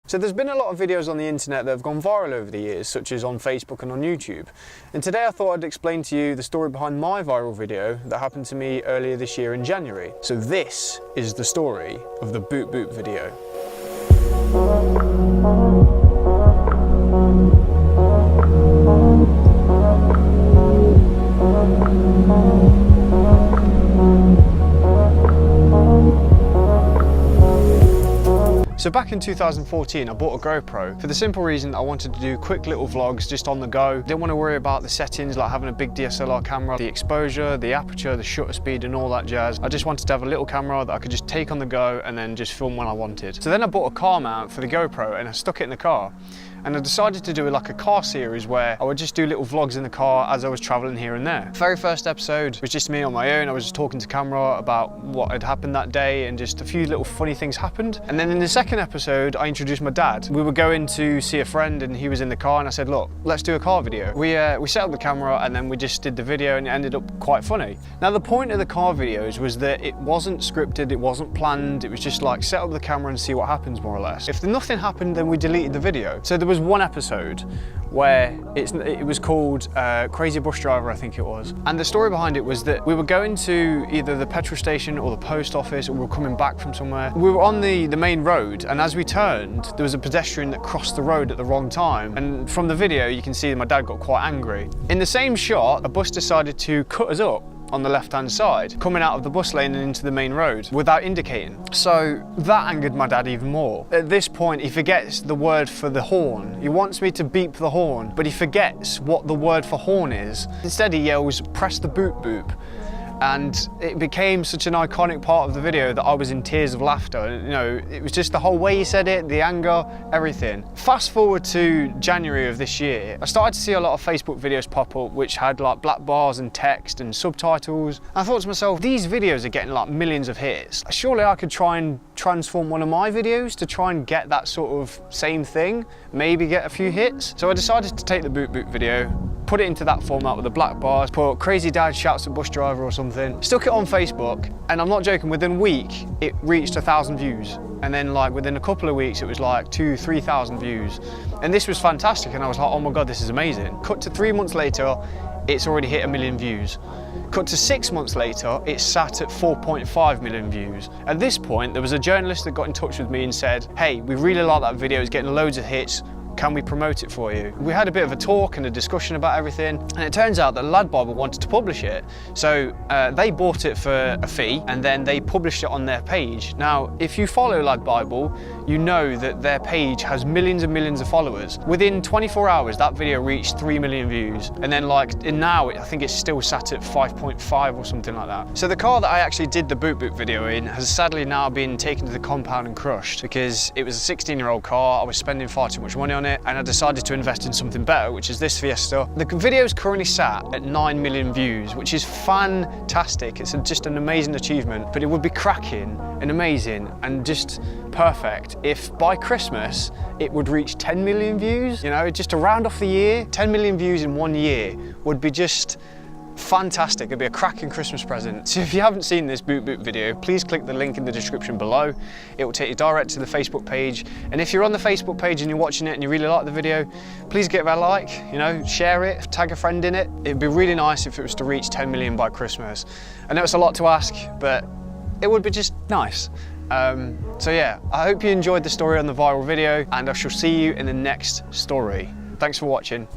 So there's been a lot of videos on the internet that have gone viral over the years, such as on Facebook and on YouTube. And today I thought I'd explain to you the story behind my viral video that happened to me earlier this year in January. So this is the story of the Boop Boop video. So back in 2014, I bought a GoPro for the simple reason I wanted to do quick little vlogs just on the go. Didn't want to worry about the settings like having a big DSLR camera, the exposure, the aperture, the shutter speed and all that jazz. I just wanted to have a little camera that I could just take on the go and then just film when I wanted. So then I bought a car mount for the GoPro and I stuck it in the car. And I decided to do like a car series where I would just do little vlogs in the car as I was traveling here and there. Very first episode was just me on my own. I was just talking to camera about what had happened that day and just a few little funny things happened. And then in the second episode, I introduced my dad. We were going to see a friend and he was in the car and I said, look, let's do a car video. We set up the camera and then we just did the video and it ended up quite funny. Now the point of the car videos was that it wasn't scripted, it wasn't planned. It was just like set up the camera and see what happens more or less. If nothing happened, then we deleted the video. So there was one episode where it was called Crazy Bus Driver, I think it was. And the story behind it was that we were going to either the petrol station or the post office, or we were coming back from somewhere. We were on the main road, and as we turned, there was a pedestrian that crossed the road at the wrong time. And from the video, you can see that my dad got quite angry. In the same shot, a bus decided to cut us up on the left-hand side, coming out of the bus lane and into the main road without indicating. So that angered my dad even more. At this point, he forgets the word for the horn. He wants me to beep the horn, but he forgets what the word for horn is. Instead, he yells, "Press the boop boop." And it became such an iconic part of the video that I was in tears of laughter. You know, it was just the whole way he said it, the anger, everything. Fast forward to January of this year, I started to see a lot of Facebook videos pop up which had like black bars and text and subtitles. And I thought to myself, these videos are getting like millions of hits. Surely I could try and transform one of my videos to try and get that sort of same thing, maybe get a few hits. So I decided to take the Boop Boop video, put it into that format with the black bars, put "Crazy Dad Shouts at Bus Driver" or something, stuck it on Facebook, and I'm not joking, within a week it reached 1,000 views. And then like within a couple of weeks it was like 2,000–3,000 views. And this was fantastic and I was like, oh my God, this is amazing. Cut to 3 months later, it's already hit 1 million views. Cut to 6 months later, it's sat at 4.5 million views. At this point, there was a journalist that got in touch with me and said, hey, we really like that video, it's getting loads of hits. Can we promote it for you? We had a bit of a talk and a discussion about everything, and it turns out that Lad Bible wanted to publish it. So they bought it for a fee and then they published it on their page. Now, if you follow Lad Bible, you know that their page has millions and millions of followers. Within 24 hours, that video reached 3 million views. And then now I think it's still sat at 5.5 or something like that. So the car that I actually did the Boop Boop video in has sadly now been taken to the compound and crushed because it was a 16-year-old car. I was spending far too much money on it, and I decided to invest in something better, which is this Fiesta. The video is currently sat at 9 million views, which is fantastic. It's just an amazing achievement, but it would be cracking and amazing and just perfect if by Christmas it would reach 10 million views. You know, just to round off the year, 10 million views in 1 year would be just fantastic. It'd be a cracking Christmas present. So if you haven't seen this Boop Boop video, please click the link in the description below. It will take you direct to the Facebook page. And if you're on the Facebook page and you're watching it and you really like the video, please give it a like, you know, share it, tag a friend in it. It'd be really nice if it was to reach 10 million by Christmas. I know it's a lot to ask, but it would be just nice. So yeah, I hope you enjoyed the story on the viral video, and I shall see you in the next story. Thanks for watching.